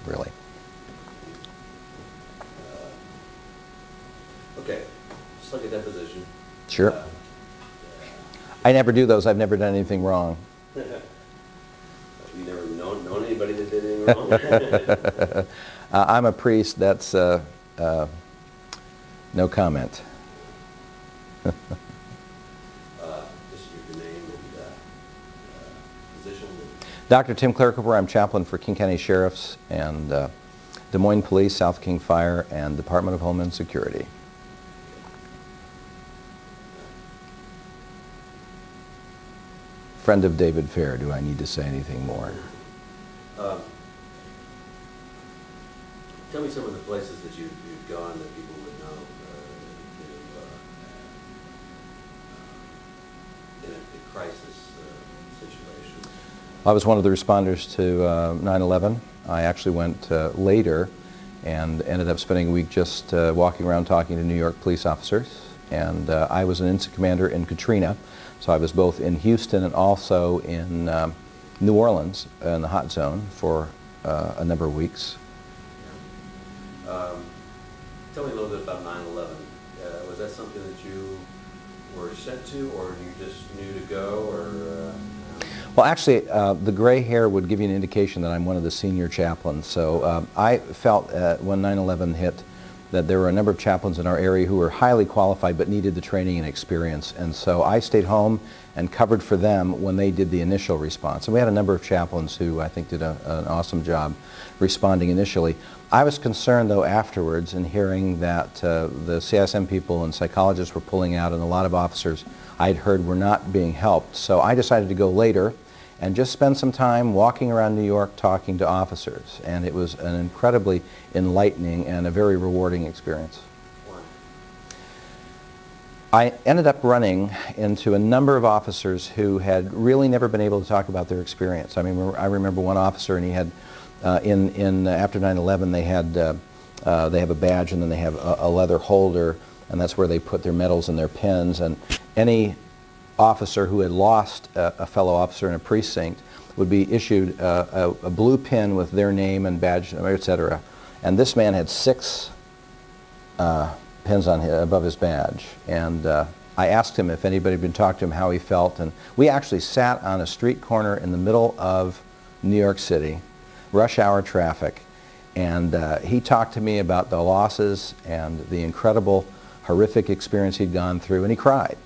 really. Okay, just like a deposition. Sure. I never do those. I've never done anything wrong. You never known anybody that did anything wrong? I'm a priest. That's no comment. Just your name and position. Dr. Tim K. I'm chaplain for King County Sheriffs and Des Moines Police, South King Fire, and Department of Homeland Security. Friend of David Fair. Do I need to say anything more? Tell me some of the places that you've gone that people would know in a crisis situation. I was one of the responders to 9/11. I actually went later and ended up spending a week just walking around talking to New York police officers. And I was an incident commander in Katrina, so I was both in Houston and also in New Orleans in the hot zone for a number of weeks. Tell me a little bit about 9/11. Was that something that you were sent to, or you just knew to go, or? Well, actually, the gray hair would give you an indication that I'm one of the senior chaplains. So I felt when 9/11 hit that there were a number of chaplains in our area who were highly qualified but needed the training and experience. And so I stayed home and covered for them when they did the initial response. And we had a number of chaplains who I think did an awesome job responding initially. I was concerned, though, afterwards in hearing that the CISM people and psychologists were pulling out, and a lot of officers I'd heard were not being helped. So I decided to go later and just spend some time walking around New York talking to officers. And it was an incredibly enlightening and a very rewarding experience. I ended up running into a number of officers who had really never been able to talk about their experience. I mean, I remember one officer, and he had, after 9/11, they have a badge, and then they have a leather holder, and that's where they put their medals and their pins. And any officer who had lost a fellow officer in a precinct would be issued a blue pin with their name and badge, etc. And this man had 6 pins on above his badge. And I asked him if anybody had been talking to him, how he felt. And we actually sat on a street corner in the middle of New York City, rush hour traffic. And he talked to me about the losses and the incredible, horrific experience he'd gone through, and he cried.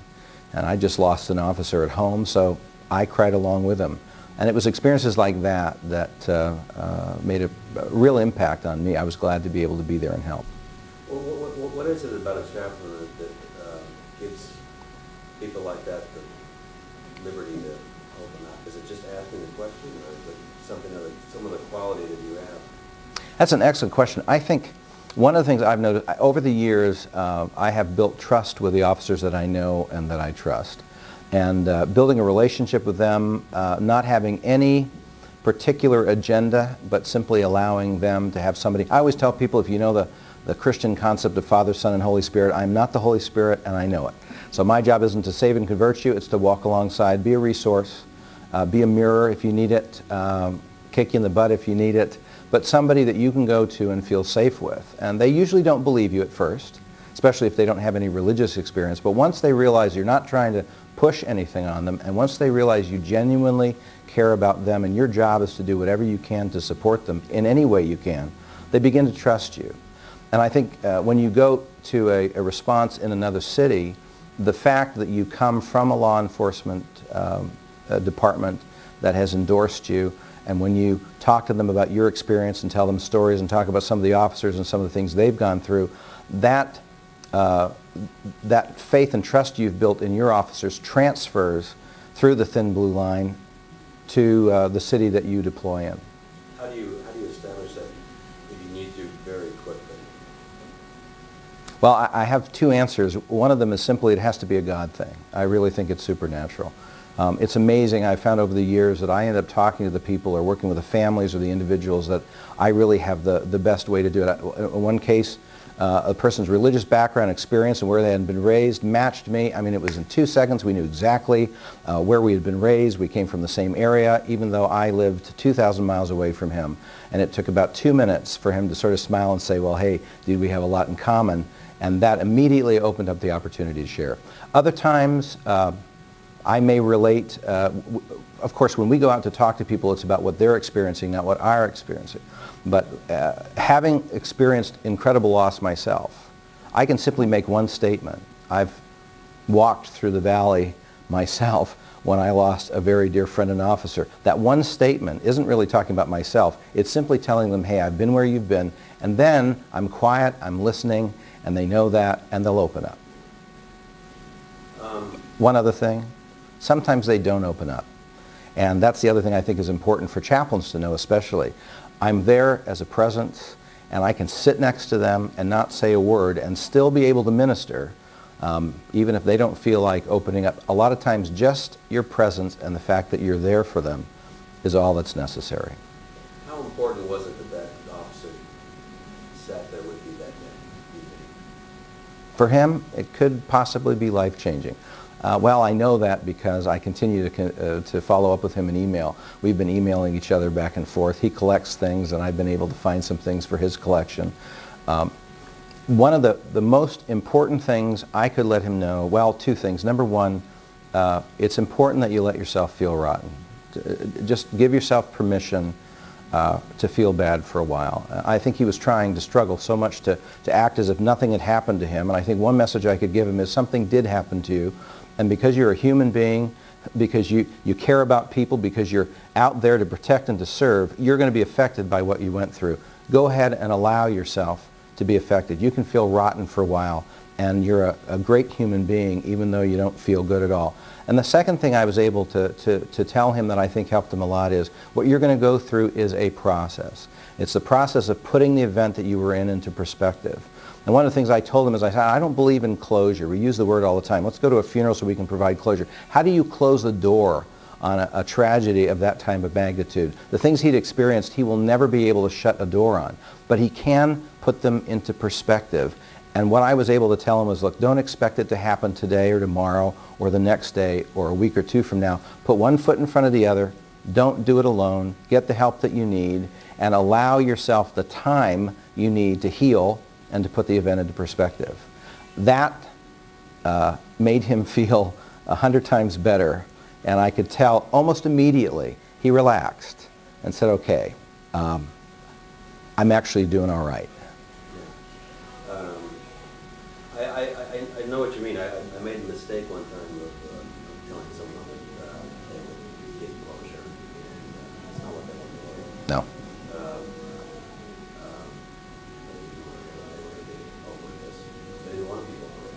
And I just lost an officer at home, so I cried along with him. And it was experiences like that that made a real impact on me. I was glad to be able to be there and help. Well, what is it about a chaplain that gives people like that the liberty to open up? Is it just asking the question, or is it some of the quality that you have? That's an excellent question. I think one of the things I've noticed over the years, I have built trust with the officers that I know and that I trust. And building a relationship with them, not having any particular agenda, but simply allowing them to have somebody. I always tell people, if you know the Christian concept of Father, Son, and Holy Spirit, I'm not the Holy Spirit, and I know it. So my job isn't to save and convert you, it's to walk alongside, be a resource, be a mirror if you need it, kick you in the butt if you need it, but somebody that you can go to and feel safe with. And they usually don't believe you at first, especially if they don't have any religious experience. But once they realize you're not trying to push anything on them, and once they realize you genuinely care about them and your job is to do whatever you can to support them in any way you can, they begin to trust you. And I think when you go to a response in another city, the fact that you come from a law enforcement department that has endorsed you, and when you talk to them about your experience and tell them stories and talk about some of the officers and some of the things they've gone through, that faith and trust you've built in your officers transfers through the thin blue line to the city that you deploy in. How do you establish that if you need to very quickly? Well, I have 2 answers. One of them is simply it has to be a God thing. I really think it's supernatural. It's amazing. I found over the years that I end up talking to the people or working with the families or the individuals that I really have the best way to do it. In one case, a person's religious background, experience, and where they had been raised matched me. I mean, it was in 2 seconds. We knew exactly where we had been raised. We came from the same area, even though I lived 2,000 miles away from him. And it took about 2 minutes for him to sort of smile and say, well, hey, dude, we have a lot in common. And that immediately opened up the opportunity to share. Other times, I may relate, of course, when we go out to talk to people, it's about what they're experiencing, not what I'm experiencing. But having experienced incredible loss myself, I can simply make one statement. I've walked through the valley myself when I lost a very dear friend and officer. That one statement isn't really talking about myself. It's simply telling them, hey, I've been where you've been. And then I'm quiet, I'm listening, and they know that, and they'll open up. One other thing, sometimes they don't open up. And that's the other thing I think is important for chaplains to know especially. I'm there as a presence, and I can sit next to them and not say a word and still be able to minister, even if they don't feel like opening up. A lot of times just your presence and the fact that you're there for them is all that's necessary. How important was it that that officer sat there with you that day? For him, it could possibly be life-changing. Well, I know that because I continue to follow up with him in email. We've been emailing each other back and forth. He collects things, and I've been able to find some things for his collection. One of the most important things I could let him know, well, 2 things. Number one, it's important that you let yourself feel rotten. Just give yourself permission to feel bad for a while. I think he was trying to struggle so much to act as if nothing had happened to him, and I think one message I could give him is something did happen to you, and because you're a human being, because you care about people, because you're out there to protect and to serve, you're going to be affected by what you went through. Go ahead and allow yourself to be affected. You can feel rotten for a while, and you're a great human being even though you don't feel good at all. And the second thing I was able to tell him that I think helped him a lot is what you're going to go through is a process. It's the process of putting the event that you were in into perspective. And one of the things I told him is I said, I don't believe in closure. We use the word all the time. Let's go to a funeral so we can provide closure. How do you close the door on a tragedy of that type of magnitude? The things he'd experienced, he will never be able to shut a door on. But he can put them into perspective. And what I was able to tell him was, look, don't expect it to happen today or tomorrow or the next day or a week or 2 from now. Put one foot in front of the other. Don't do it alone. Get the help that you need and allow yourself the time you need to heal and to put the event into perspective. That made him feel 100 times better, and I could tell almost immediately he relaxed and said, okay, I'm actually doing all right. I know what you mean. I made a mistake one time of telling someone that they would get closure, and that's not what they want to hear. No. They didn't want to be over it.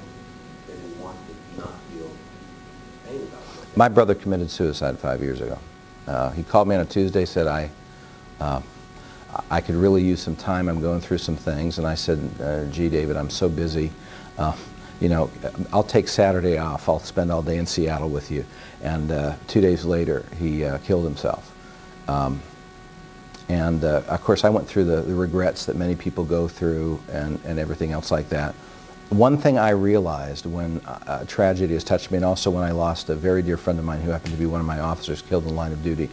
They didn't want to not feel pain about it. My brother committed suicide 5 years ago. He called me on a Tuesday, said, I could really use some time. I'm going through some things. And I said, gee, David, I'm so busy. You know, I'll take Saturday off. I'll spend all day in Seattle with you. And 2 days later, he killed himself. Of course, I went through the regrets that many people go through and everything else like that. One thing I realized when tragedy has touched me, and also when I lost a very dear friend of mine who happened to be one of my officers killed in the line of duty,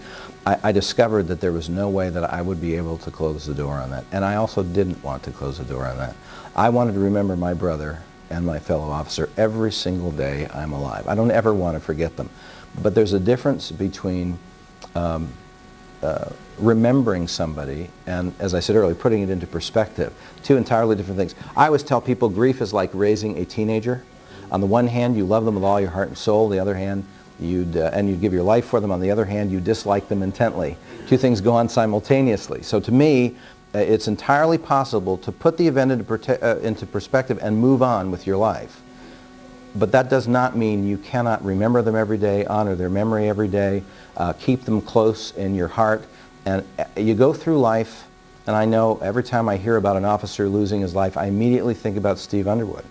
I discovered that there was no way that I would be able to close the door on that. And I also didn't want to close the door on that. I wanted to remember my brother and my fellow officer every single day I'm alive. I don't ever want to forget them. But there's a difference between remembering somebody and, as I said earlier, putting it into perspective. 2 entirely different things. I always tell people grief is like raising a teenager. On the one hand, you love them with all your heart and soul. On the other hand, you'd give your life for them. On the other hand, you dislike them intently. 2 things go on simultaneously. So to me, it's entirely possible to put the event into perspective and move on with your life. But that does not mean you cannot remember them every day, honor their memory every day, keep them close in your heart. And you go through life, and I know every time I hear about an officer losing his life, I immediately think about Steve Underwood.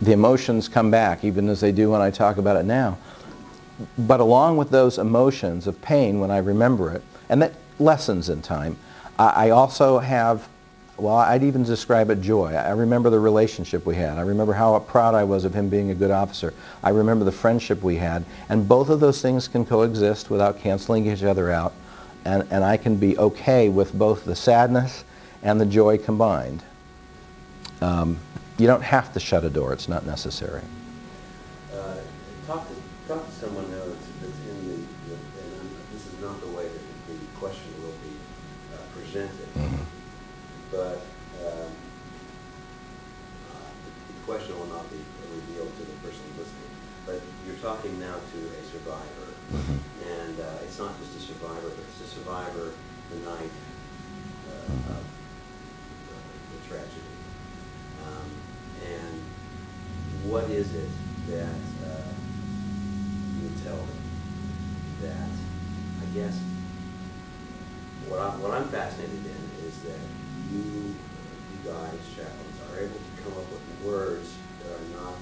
The emotions come back, even as they do when I talk about it now. But along with those emotions of pain when I remember it, and that lessens in time, I also have well, I'd even describe it joy. I remember the relationship we had. I remember how proud I was of him being a good officer. I remember the friendship we had. And both of those things can coexist without canceling each other out. And I can be okay with both the sadness and the joy combined. You don't have to shut a door. It's not necessary. Talk to someone now that's in and this is not the way that the question will be presented, Mm-hmm. but the question will not be revealed to the person listening. But you're talking now to a survivor, Mm-hmm. and it's not just a survivor, but it's a survivor the night Mm-hmm. of the tragedy. And what is it that you would tell them that, I guess, what I'm fascinated in is that you guys, chaplains, are able to come up with words that are not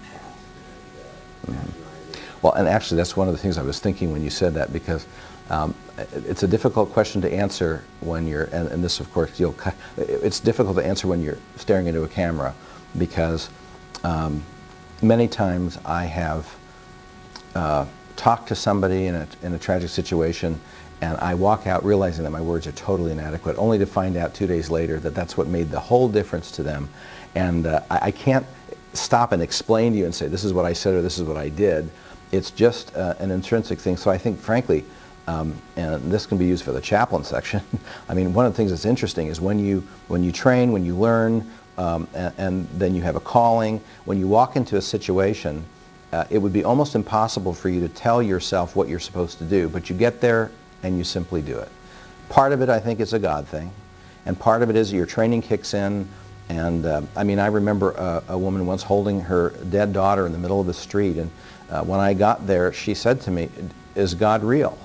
pat and patronizing. Well, and actually that's one of the things I was thinking when you said that, because it's a difficult question to answer when you're, and this of course, it's difficult to answer when you're staring into a camera, because many times I have talked to somebody in a tragic situation, and I walk out realizing that my words are totally inadequate, only to find out 2 days later that that's what made the whole difference to them. And I can't stop and explain to you and say, this is what I said or this is what I did. It's just an intrinsic thing. So I think, frankly, and this can be used for the chaplain section, I mean, one of the things that's interesting is when you train, when you learn, and then you have a calling, when you walk into a situation, it would be almost impossible for you to tell yourself what you're supposed to do, but you get there and you simply do it. Part of it, I think, is a God thing, and part of it is your training kicks in. And I mean, I remember a woman once holding her dead daughter in the middle of the street, and when I got there, she said to me, "Is God real?"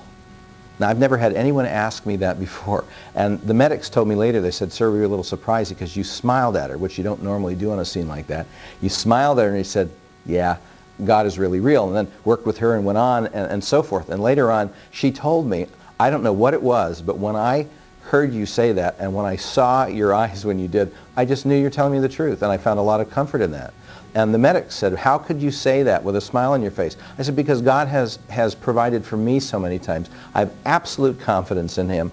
Now, I've never had anyone ask me that before. And the medics told me later, they said, "Sir, we were a little surprised because you smiled at her," which you don't normally do on a scene like that. You smiled at her and you said, "Yeah, God is really real," and then worked with her and went on and so forth. And later on, she told me, I don't know what it was, but when I heard you say that and when I saw your eyes when you did, I just knew you're telling me the truth, and I found a lot of comfort in that. And the medics said, "How could you say that with a smile on your face?" I said, "Because God has provided for me so many times. I have absolute confidence in him,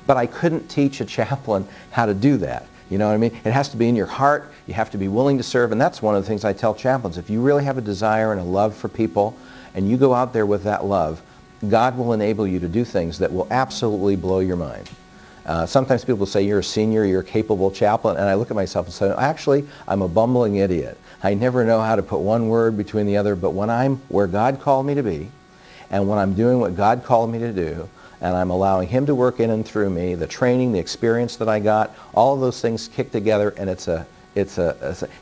but I couldn't teach a chaplain how to do that. You know what I mean? It has to be in your heart. You have to be willing to serve, and that's one of the things I tell chaplains. If you really have a desire and a love for people, and you go out there with that love, God will enable you to do things that will absolutely blow your mind. Sometimes people say, "You're a senior, you're a capable chaplain," and I look at myself and say, "Actually, I'm a bumbling idiot. I never know how to put one word between the other, but when I'm where God called me to be, and when I'm doing what God called me to do, and I'm allowing him to work in and through me, the training, the experience that I got, all of those things kick together, and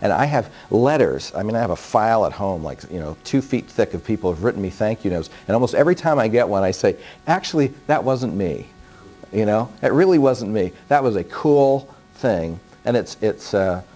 and I have letters. I mean, I have a file at home, like, 2 feet thick, of people who have written me thank you notes, and almost every time I get one, I say, "Actually, that wasn't me. It really wasn't me. That was a cool thing." And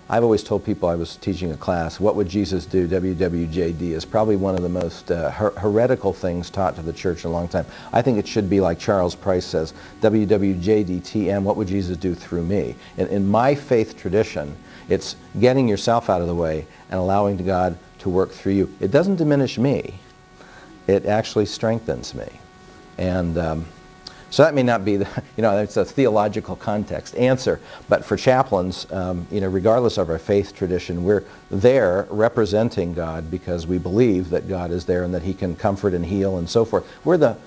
I've always told people, I was teaching a class, what would Jesus do? WWJD is probably one of the most heretical things taught to the church in a long time. I think it should be like Charles Price says, WWJDTM, what would Jesus do through me? In my faith tradition, it's getting yourself out of the way and allowing God to work through you. It doesn't diminish me. It actually strengthens me. And so that may not be it's a theological context answer, but for chaplains, regardless of our faith tradition, we're there representing God because we believe that God is there and that he can comfort and heal and so forth. We're the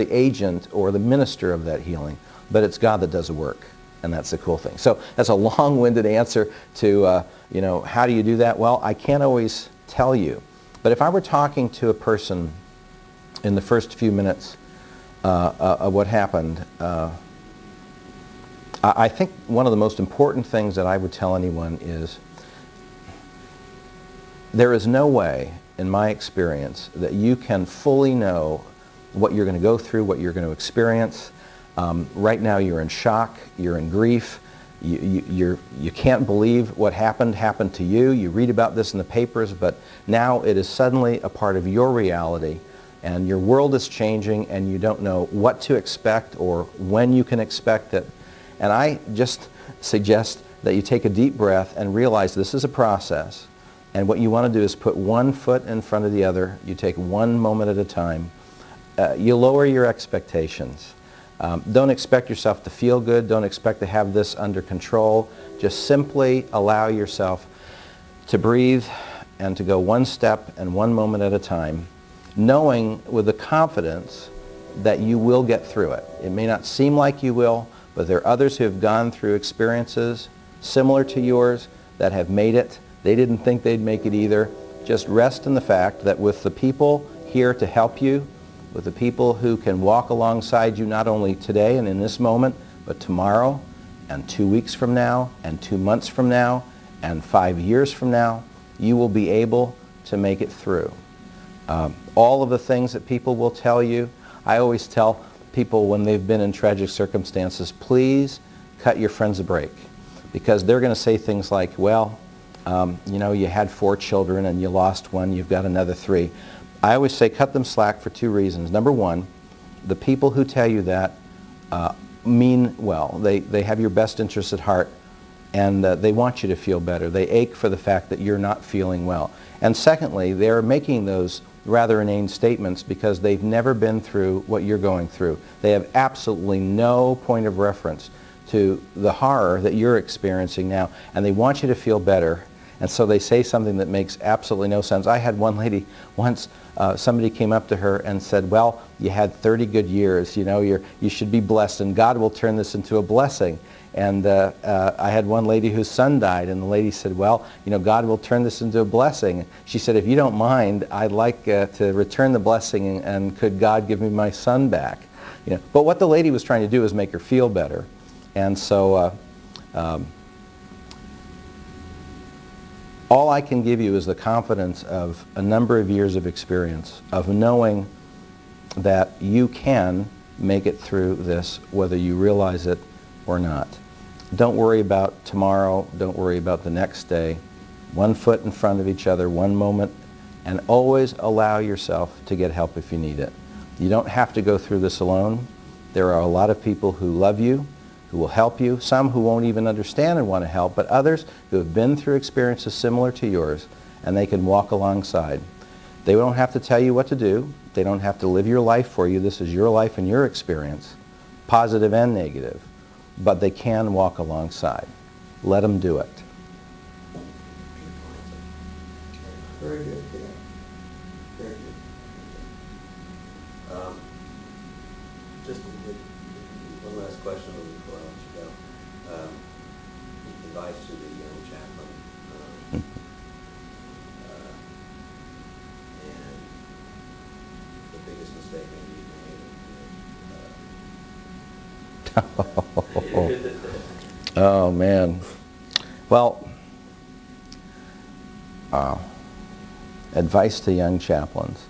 agent or the minister of that healing, but it's God that does the work, and that's the cool thing. So that's a long-winded answer to, how do you do that? Well, I can't always tell you, but if I were talking to a person in the first few minutes of what happened, I think one of the most important things that I would tell anyone is there is no way, in my experience, that you can fully know what you're going to go through, what you're going to experience. Right now you're in shock, you're in grief, you can't believe what happened to you. You read about this in the papers, but now it is suddenly a part of your reality. and your world is changing and you don't know what to expect or when you can expect it. And I just suggest that you take a deep breath and realize this is a process, and what you want to do is put one foot in front of the other. You take one moment at a time. You lower your expectations. Don't expect yourself to feel good. Don't expect to have this under control. Just simply allow yourself to breathe and to go one step and one moment at a time, knowing with the confidence that you will get through it. It may not seem like you will, but there are others who have gone through experiences similar to yours that have made it. They didn't think they'd make it either. Just rest in the fact that with the people here to help you, with the people who can walk alongside you not only today and in this moment, but tomorrow and 2 weeks from now and 2 months from now and 5 years from now, you will be able to make it through. All of the things that people will tell you, I always tell people when they've been in tragic circumstances, please cut your friends a break, because they're going to say things like, well, you know, you had 4 children and you lost one, you've got another 3. I always say cut them slack for 2 reasons. Number one, the people who tell you that mean well. They have your best interests at heart, and they want you to feel better. They ache for the fact that you're not feeling well. And secondly, they're making those rather inane statements because they've never been through what you're going through. They have absolutely no point of reference to the horror that you're experiencing now, and they want you to feel better. And so they say something that makes absolutely no sense. I had one lady once, somebody came up to her and said, well, you had 30 good years, you know, you should be blessed, and God will turn this into a blessing. And I had one lady whose son died, and the lady said, well, you know, God will turn this into a blessing. She said, if you don't mind, I'd like to return the blessing, and could God give me my son back? You know, but what the lady was trying to do was make her feel better. And so all I can give you is the confidence of a number of years of experience, of knowing that you can make it through this, whether you realize it or not. Don't worry about tomorrow. Don't worry about the next day. One foot in front of each other, one moment, and always allow yourself to get help if you need it. You don't have to go through this alone. There are a lot of people who love you, who will help you, some who won't even understand and want to help, but others who have been through experiences similar to yours, and they can walk alongside. They don't have to tell you what to do. They don't have to live your life for you. This is your life and your experience, positive and negative, but they can walk alongside. Let them do it. Very good, yeah. Very good. Just one last question before I let you go. Advice to the young chaplain, and the biggest mistake maybe you made. Oh, man. Well, advice to young chaplains.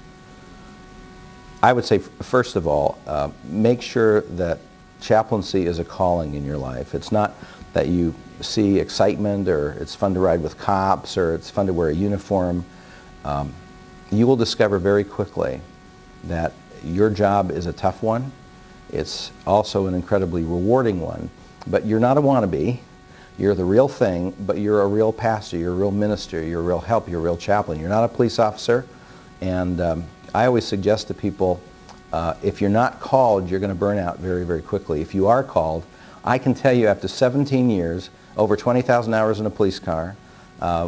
I would say, first of all, make sure that chaplaincy is a calling in your life. It's not that you see excitement, or it's fun to ride with cops, or it's fun to wear a uniform. You will discover very quickly that your job is a tough one. It's also an incredibly rewarding one. But you're not a wannabe. You're the real thing, but you're a real pastor, you're a real minister, you're a real help, you're a real chaplain. You're not a police officer. And I always suggest to people, if you're not called, you're going to burn out very, very quickly. If you are called, I can tell you after 17 years, over 20,000 hours in a police car,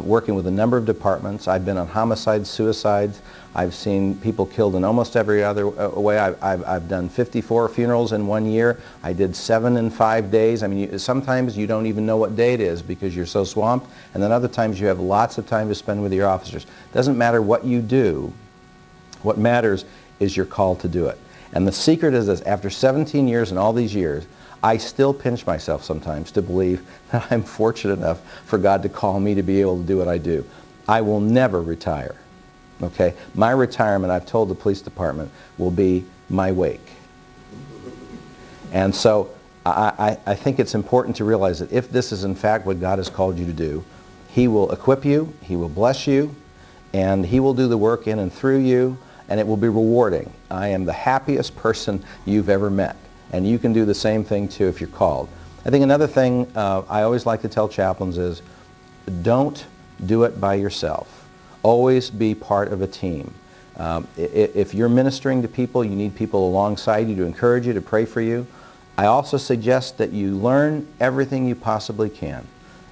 working with a number of departments. I've been on homicides, suicides. I've seen people killed in almost every other way. I've done 54 funerals in 1 year. I did 7 in 5 days. I mean, sometimes you don't even know what day it is because you're so swamped, and then other times you have lots of time to spend with your officers. Doesn't matter what you do. What matters is you're called to do it. And the secret is this: after 17 years and all these years, I still pinch myself sometimes to believe that I'm fortunate enough for God to call me to be able to do what I do. I will never retire. Okay? My retirement, I've told the police department, will be my wake. And so I think it's important to realize that if this is in fact what God has called you to do, He will equip you, He will bless you, and He will do the work in and through you. and it will be rewarding. I am the happiest person you've ever met, and you can do the same thing too if you're called. I think another thing I always like to tell chaplains is don't do it by yourself. Always be part of a team. If you're ministering to people, you need people alongside you to encourage you, to pray for you. I also suggest that you learn everything you possibly can.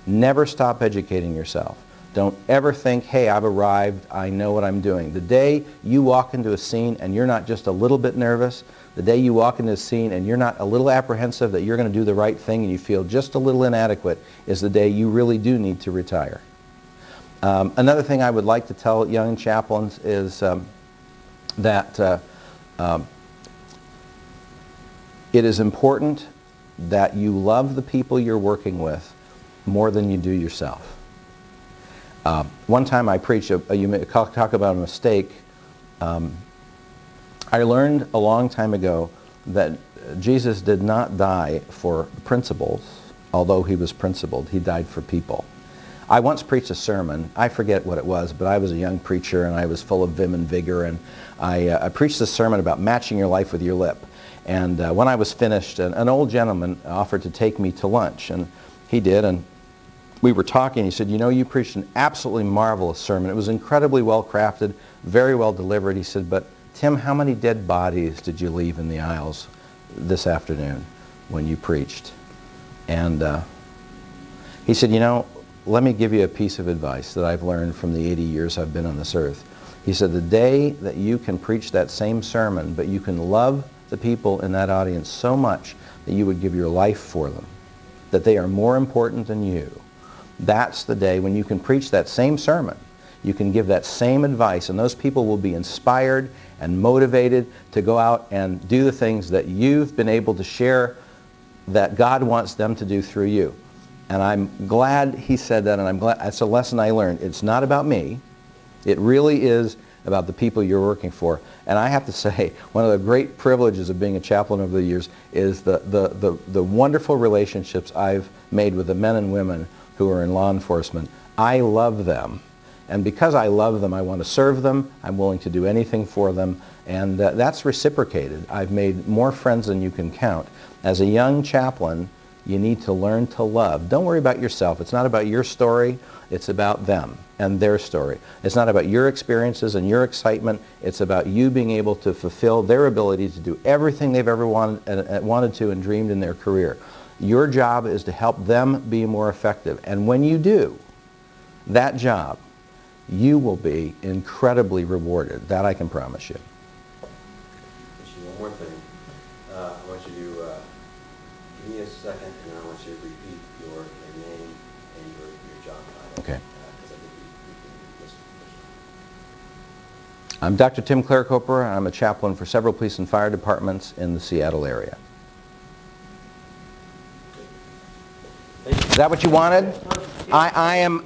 Never stop educating yourself. Don't ever think, hey, I've arrived, I know what I'm doing. The day you walk into a scene and you're not just a little bit nervous, the day you walk into a scene and you're not a little apprehensive that you're going to do the right thing and you feel just a little inadequate, is the day you really do need to retire. Another thing I would like to tell young chaplains is that it is important that you love the people you're working with more than you do yourself. One time I preached, you talk about a mistake. I learned a long time ago that Jesus did not die for principles, although he was principled. He died for people. I once preached a sermon. I forget what it was, but I was a young preacher and I was full of vim and vigor, and I preached a sermon about matching your life with your lip. And when I was finished, an old gentleman offered to take me to lunch, and he did, and we were talking. He said, you know, you preached an absolutely marvelous sermon. It was incredibly well crafted, very well delivered. He said, but Tim, how many dead bodies did you leave in the aisles this afternoon when you preached? And he said, you know, let me give you a piece of advice that I've learned from the 80 years I've been on this earth. He said, the day that you can preach that same sermon, but you can love the people in that audience so much that you would give your life for them, that they are more important than you, that's the day when you can preach that same sermon. You can give that same advice, and those people will be inspired and motivated to go out and do the things that you've been able to share that God wants them to do through you. And I'm glad he said that, and I'm glad that's a lesson I learned. It's not about me. It really is about the people you're working for. And I have to say, one of the great privileges of being a chaplain over the years is the wonderful relationships I've made with the men and women who are in law enforcement. I love them. And because I love them, I want to serve them. I'm willing to do anything for them. And that's reciprocated. I've made more friends than you can count. As a young chaplain, you need to learn to love. Don't worry about yourself. It's not about your story. It's about them and their story. It's not about your experiences and your excitement. It's about you being able to fulfill their ability to do everything they've ever wanted to and dreamed in their career. Your job is to help them be more effective. And when you do that job, you will be incredibly rewarded. That I can promise you. One more thing. I want you to give me a second, and I want you to repeat your name and your job title. Okay. Because I think we can listen to this. I'm Dr. Tim K. I'm a chaplain for several police and fire departments in the Seattle area. Is that what you wanted? I am